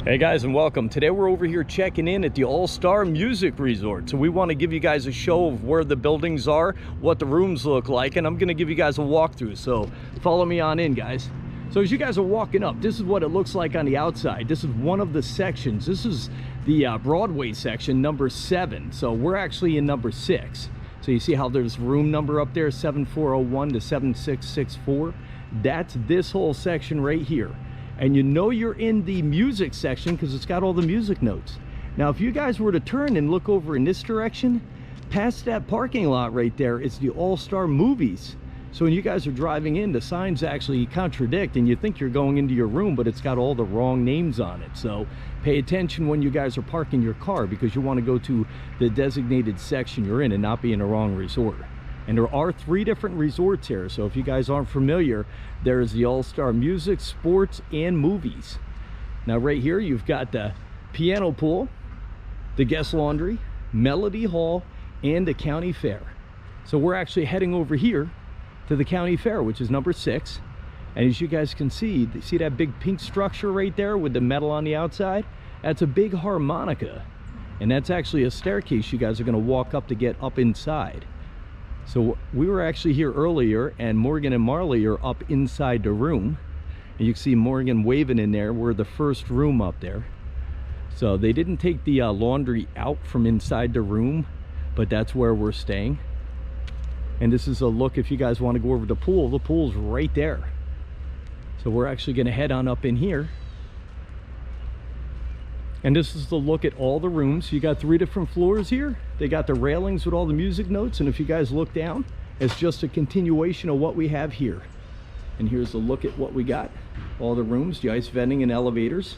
Hey guys, and welcome. Today we're over here checking in at the All-Star Music Resort. So we want to give you guys a show of where the buildings are, what the rooms look like, and I'm going to give you guys a walkthrough. So follow me on in, guys. So as you guys are walking up, this is what it looks like on the outside. This is one of the sections. This is the Broadway section, number 7. So we're actually in number 6. So you see how there's room number up there, 7401 to 7664. That's this whole section right here. And you know you're in the music section because it's got all the music notes. Now, if you guys were to turn and look over in this direction, past that parking lot right there, it's the All-Star Movies. So when you guys are driving in, the signs actually contradict and you think you're going into your room, but it's got all the wrong names on it. So pay attention when you guys are parking your car because you want to go to the designated section you're in and not be in the wrong resort. And there are 3 different resorts here. So if you guys aren't familiar, there's the All-Star Music, Sports, and Movies. Now right here, you've got the piano pool, the guest laundry, Melody Hall, and the county fair. So we're actually heading over here to the county fair, which is number 6. And as you guys can see that big pink structure right there with the metal on the outside? That's a big harmonica. And that's actually a staircase you guys are gonna walk up to get up inside. So we were actually here earlier and Morgan and Marley are up inside the room. And you can see Morgan waving in there. We're the first room up there. So they didn't take the laundry out from inside the room, but that's where we're staying. And this is a look if you guys want to go over the pool's right there. So we're actually going to head on up in here. And this is the look at all the rooms. You got 3 different floors here. They got the railings with all the music notes. And if you guys look down, it's just a continuation of what we have here. And here's a look at what we got. All the rooms, the ice vending and elevators.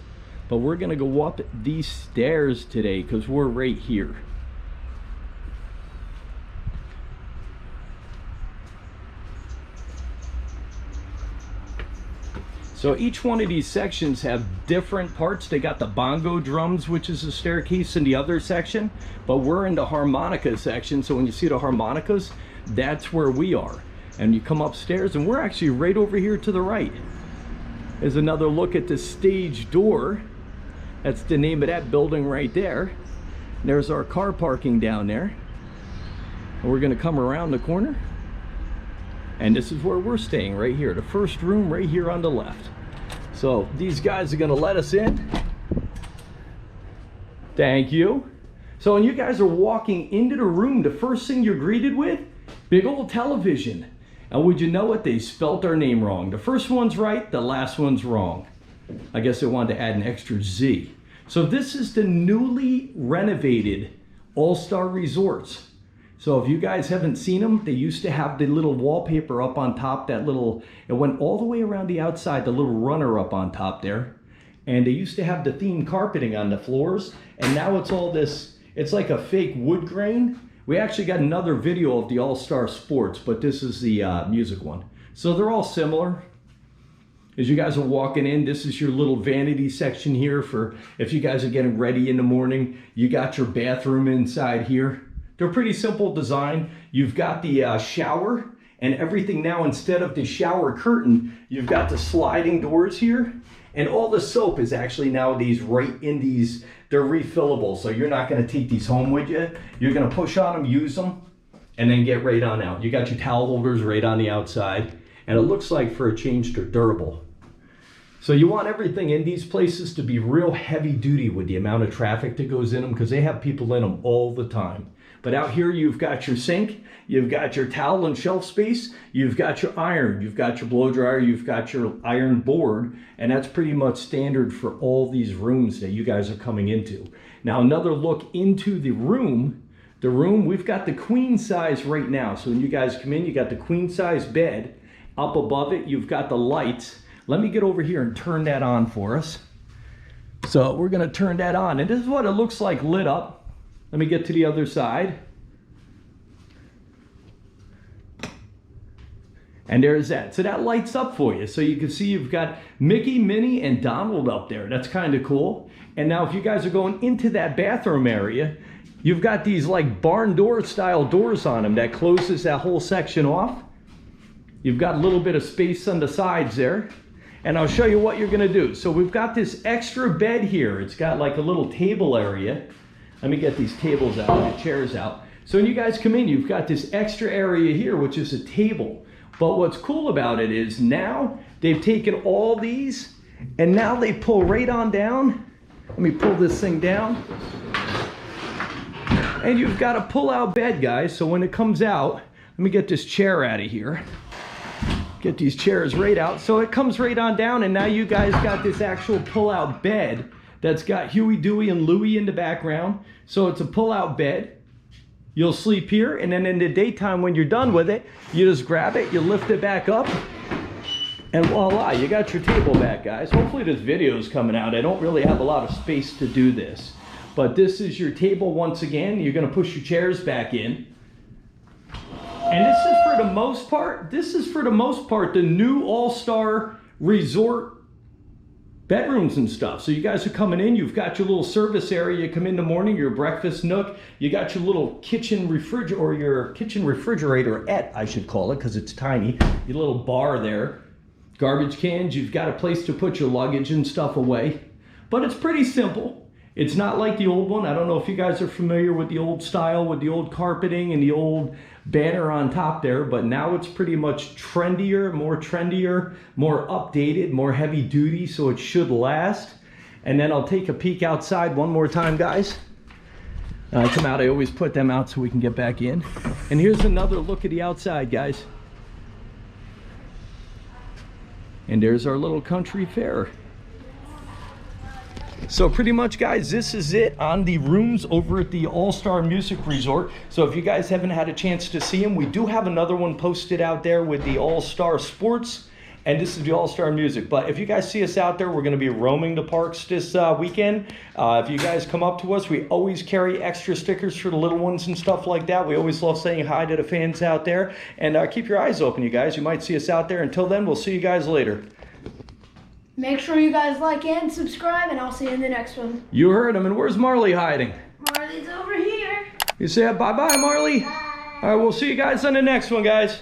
But we're gonna go up these stairs today because we're right here. So each one of these sections have different parts. They got the bongo drums, which is a staircase in the other section, but we're in the harmonica section. So when you see the harmonicas, that's where we are. And you come upstairs and we're actually right over here to the right. There's another look at the stage door. That's the name of that building right there. There's our car parking down there. And we're gonna come around the corner. And this is where we're staying right here, the first room right here on the left. So these guys are gonna let us in. Thank you. So when you guys are walking into the room, the first thing you're greeted with, big old television. And would you know it, they spelt our name wrong. The first one's right, the last one's wrong. I guess they wanted to add an extra Z. So this is the newly renovated All-Star Resorts. So if you guys haven't seen them, they used to have the little wallpaper up on top, it went all the way around the outside, the little runner up on top there. And they used to have the themed carpeting on the floors. And now it's all this, it's like a fake wood grain. We actually got another video of the All-Star Sports, but this is the music one. So they're all similar. As you guys are walking in, this is your little vanity section here for if you guys are getting ready in the morning. You got your bathroom inside here. They're pretty simple design. You've got the shower and everything now. Instead of the shower curtain, you've got the sliding doors here. And all the soap is actually nowadays right in these. They're refillable, so you're not going to take these home with you. You're going to push on them, use them, and then get right on out. You got your towel holders right on the outside. And it looks like for a change they're durable. So you want everything in these places to be real heavy duty with the amount of traffic that goes in them because they have people in them all the time. But out here you've got your sink, you've got your towel and shelf space, you've got your iron, you've got your blow dryer, you've got your iron board, and that's pretty much standard for all these rooms that you guys are coming into. Now another look into the room, we've got the queen size right now. So when you guys come in, you got the queen size bed. Up above it, you've got the lights. Let me get over here and turn that on for us. So we're gonna turn that on, and this is what it looks like lit up. Let me get to the other side. And there's that. So that lights up for you. So you can see you've got Mickey, Minnie, and Donald up there. That's kind of cool. And now if you guys are going into that bathroom area, you've got these like barn door style doors on them that closes that whole section off. You've got a little bit of space on the sides there. and I'll show you what you're gonna do. So we've got this extra bed here. It's got like a little table area. Let me get these tables out, the chairs out. So when you guys come in, you've got this extra area here, which is a table. But what's cool about it is now they've taken all these and now they pull right on down. Let me pull this thing down. And you've got a pull-out bed, guys. So when it comes out, let me get this chair out of here. Get these chairs right out. So it comes right on down, and now you guys got this actual pull-out bed that's got Huey, Dewey, and Louie in the background. So it's a pull-out bed. You'll sleep here, and then in the daytime when you're done with it, you just grab it, you lift it back up, and voila, you got your table back, guys. Hopefully this video is coming out. I don't really have a lot of space to do this. But this is your table once again. You're gonna push your chairs back in. And this is for the most part, the new All-Star Resort bedrooms and stuff. So you guys are coming in, you've got your little service area. You come in the morning, your breakfast nook. You got your little kitchen refrigerator, or your kitchen refrigerator-ette, I should call it, because it's tiny. Your little bar there. Garbage cans, you've got a place to put your luggage and stuff away. But it's pretty simple. It's not like the old one. I don't know if you guys are familiar with the old style, with the old carpeting and the old banner on top there, but now it's pretty much trendier, more updated, more heavy duty, so it should last. And then I'll take a peek outside one more time, guys. I come out, I always put them out so we can get back in. And here's another look at the outside, guys. And there's our little country fair. So pretty much, guys, this is it on the rooms over at the All-Star Music Resort. So if you guys haven't had a chance to see them, we do have another one posted out there with the All-Star Sports, and this is the All-Star Music. But if you guys see us out there, we're going to be roaming the parks this weekend. If you guys come up to us, we always carry extra stickers for the little ones and stuff like that. We always love saying hi to the fans out there. And keep your eyes open, you guys. You might see us out there. Until then, we'll see you guys later. Make sure you guys like and subscribe, and I'll see you in the next one. You heard him. And where's Marley hiding? Marley's over here. You say bye-bye, Marley? Bye. All right, we'll see you guys on the next one, guys.